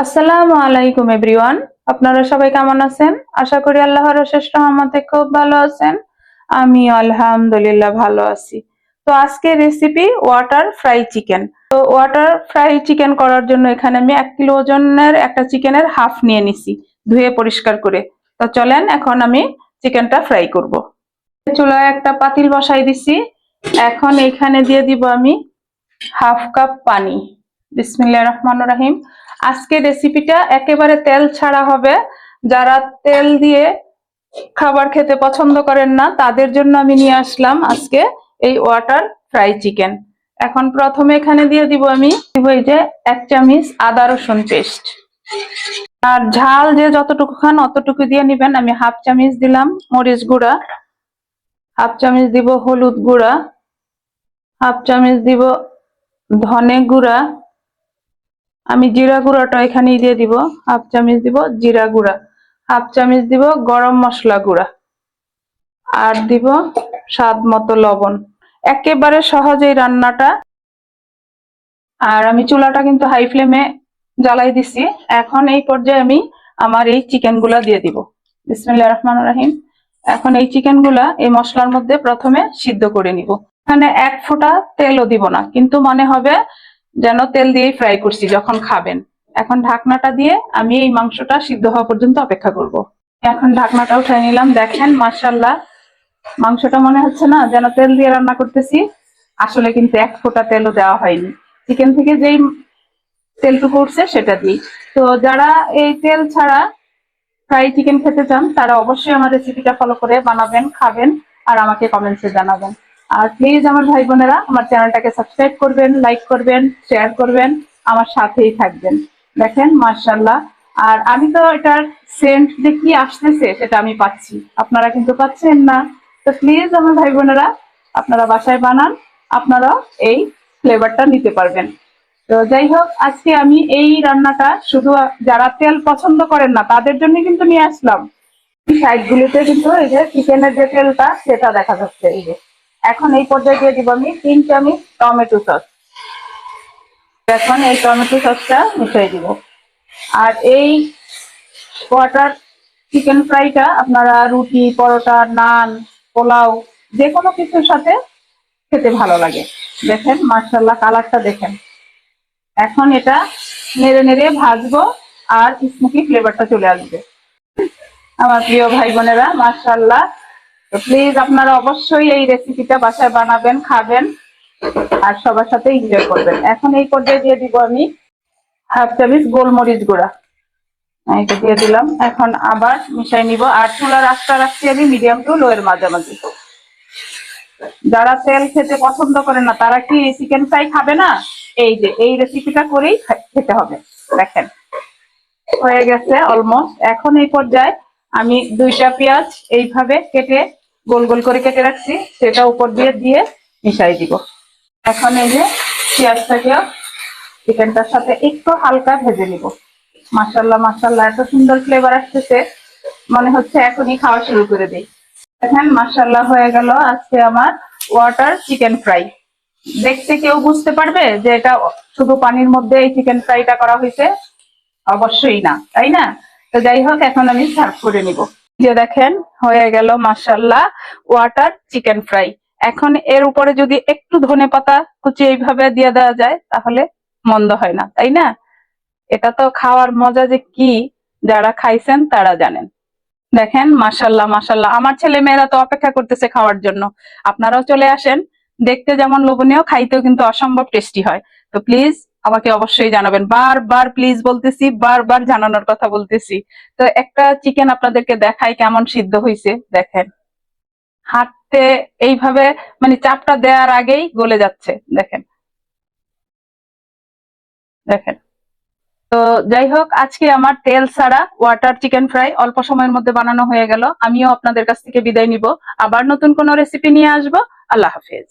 আসসালামু আলাইকুম এভরিওয়ান। আপনারা সবাই কেমন আছেন? আশা করি আল্লাহর অশেষ রহমতে খুব ভালো আছেন। আমি আলহামদুলিল্লাহ ভালো আছি। তো আজকে রেসিপি ওয়াটার ফ্রাই চিকেন। তো ওয়াটার ফ্রাই চিকেন করার জন্য এখানে আমি 1 কিলো ওজনের একটা চিকেনের হাফ নিয়ে নিছি, ধুয়ে পরিষ্কার করে। তো চলেন এখন আমি চিকেনটা ফ্রাই করব। চুলায় একটা পাতিল বসাই দিছি। এখন এখানে দিয়ে দিব আমি হাফ কাপ পানি। বিসমিল্লাহির রহমানির রহিম। আজকে রেসিপিটা একেবারে তেল ছাড়া হবে। যারা তেল দিয়ে খাবার খেতে পছন্দ করেন না তাদের জন্য আমি নিয়ে আসলাম আজকে এই ওয়াটার ফ্রাই চিকেন। এখন প্রথমে এখানে দিয়ে দিব আমি এই যে 1 চামচ আদা রসুন পেস্ট। আর ঝাল যে যতটুকু খান অতটুকু দিয়ে নিবেন। আমি হাফ চামচ দিলাম মরিচ গুঁড়া, হাফ চামচ দিব হলুদ গুঁড়া, হাফ চামচ দিব ধনে গুঁড়া। আমি জিরা গুঁড়াটা এখানেই দিয়ে দিব, হাফ চামচ দিব জিরা গুঁড়া, হাফ চামচ দিব গরম মশলা গুঁড়া, আর দিব স্বাদ মতো লবণ। একেবারে সহজ এই রান্নাটা। আর আমি চুলাটা কিন্তু হাই ফ্লেমে জ্বালাই দিছি। এখন এই পর্যায়ে আমি আমার এই চিকেন গুলা দিয়ে দিব। বিসমিল্লাহির রহমানির রহিম। এখন এই চিকেন গুলা এই মশলার মধ্যে প্রথমে সিদ্ধ করে নিব। এখানে 1 ফোঁটা তেলও দিব না, কিন্তু মনে হবে যেন তেল দিয়েই ফ্রাই করছি যখন খাবেন। এখন ঢাকনাটা দিয়ে আমি এই মাংসটা সিদ্ধ হওয়া পর্যন্ত অপেক্ষা করব। এখন ঢাকনাটা উঠাই নিলাম। দেখেন মাশাআল্লাহ, মাংসটা মনে হচ্ছে না যেন তেল দিয়ে রান্না করতেছি। আসলে কিন্তু 1 ফোঁটা তেলও দেওয়া হয়নি। চিকেন থেকে যেই তেলটুকু উঠছে সেটা দিই। তো যারা এই তেল ছাড়া ফ্রাই চিকেন খেতে চান তারা অবশ্যই আমার রেসিপিটা ফলো করে বানাবেন, খাবেন, আর আমাকে কমেন্টসে জানাবেন। আর প্লিজ আমার ভাই বোনেরা আমার চ্যানেলটাকে সাবস্ক্রাইব করবেন, লাইক করবেন, শেয়ার করবেন, আমার সাথেই থাকবেন। দেখেন মাশাআল্লাহ। আর আমি তো এটার সেন্ট যে কি আসতেছে সেটা আমি পাচ্ছি, আপনারা কিন্তু পাচ্ছেন না। তো প্লিজ আমার ভাই বোনেরা আপনারা বাসায় বানান, আপনারা এই ফ্লেভারটা নিতে পারবেন। তো যাই হোক, আজকে আমি এই রান্নাটা শুধু যারা তেল পছন্দ করেন না তাদের জন্য কিন্তু নিয়ে আসলাম। সাইড গুলিতে কিন্তু এই যে চিকেনের যে তেলটা সেটা দেখা যাচ্ছে এই যে। এখন এই পর্যায়ে দিয়ে দিব আমি 3 চামচ টমেটো সস। এখন এই টমেটো সসটা মিশিয়ে দিব। আর এই ওয়াটার চিকেন ফ্রাইটা আপনারা রুটি, পরোটা, নান, পোলাও যে কোনো কিছুর সাথে খেতে ভালো লাগে। দেখেন মাশাআল্লাহ, কালারটা দেখেন। এখন এটা নেড়ে নেড়ে ভাজবো আর স্মোকি ফ্লেভারটা চলে আসবে। আমার প্রিয় ভাই বোনেরা মাশাআল্লাহ, তো প্লিজ আপনারা অবশ্যই এই রেসিপিটা বাসায় বানাবেন, খাবেন, আর সবার সাথে এনজয় করবেন। এখন এই পর্যায়ে দিয়ে দিব আমি হাফ চামচ গোলমরিচ গুঁড়া। এটা দিয়ে দিলাম। এখন আবার মিশাই নিব। আর চুলার আঁচটা রাখছি আমি মিডিয়াম টু লো এর মাঝামাঝি। যারা তেল খেতে পছন্দ করে না তারা কি চিকেন ফ্রাই খাবে না? এই যে এই রেসিপিটা করেই খেতে হবে। দেখেন হয়ে গেছে অলমোস্ট। এখন এই পর্যায়ে আমি 2টা পেঁয়াজ এইভাবে কেটে গোল গোল করে কেটে রাখছি, সেটা উপর দিয়ে দিয়ে মিশাই দিব। এখন এই যে পেঁয়াজটাকে চিকেনটার সাথে একটু হালকা ভেজে নিব। মাশাআল্লাহ মাশাআল্লাহ, এত সুন্দর ফ্লেভার আসতেছে, মনে হচ্ছে এখনই খাওয়া শুরু করে দেই। দেখেন মাশাআল্লাহ হয়ে গেল আজকে আমার ওয়াটার চিকেন ফ্রাই। দেখতে কেউ বুঝতে পারবে যে এটা শুধু পানির মধ্যে এই চিকেন ফ্রাইটা করা হয়েছে? অবশ্যই না, তাই না? তো যাই হোক, এখন আমি সার্ভ করে নিব। যে দেখেন হয়ে গেল মাশাআল্লাহ ওয়াটার চিকেন ফ্রাই। এখন এর উপরে যদি একটু ধনেপাতা কুচি এইভাবে দিয়ে দেওয়া যায় তাহলে মন্দ হয় না, তাই না? এটা তো খাওয়ার মজা যে কি, যারা খাইছেন তারা জানেন। দেখেন মাশাআল্লাহ মাশাআল্লাহ, আমার ছেলে মেয়েরা তো অপেক্ষা করতেছে খাওয়ার জন্য। আপনারাও চলে আসেন। দেখতে যেমন লোভনীয়, খাইতেও কিন্তু অসম্ভব টেস্টি হয়। তো প্লিজ আমাকে অবশ্যই জানাবেন। বারবার প্লিজ বলতেছি, বারবার জানানোর কথা বলতেছি। তো একটা চিকেন আপনাদেরকে দেখাই কেমন সিদ্ধ হয়েছে। দেখেন হাতে এইভাবে মানে চাপটা দেওয়ার আগেই গলে যাচ্ছে। দেখেন দেখেন। তো যাই হোক, আজকে আমার তেল ছাড়া ওয়াটার চিকেন ফ্রাই অল্প সময়ের মধ্যে বানানো হয়ে গেল। আমিও আপনাদের কাছ থেকে বিদায় নিব। আবার নতুন কোনো রেসিপি নিয়ে আসবো। আল্লাহ হাফেজ।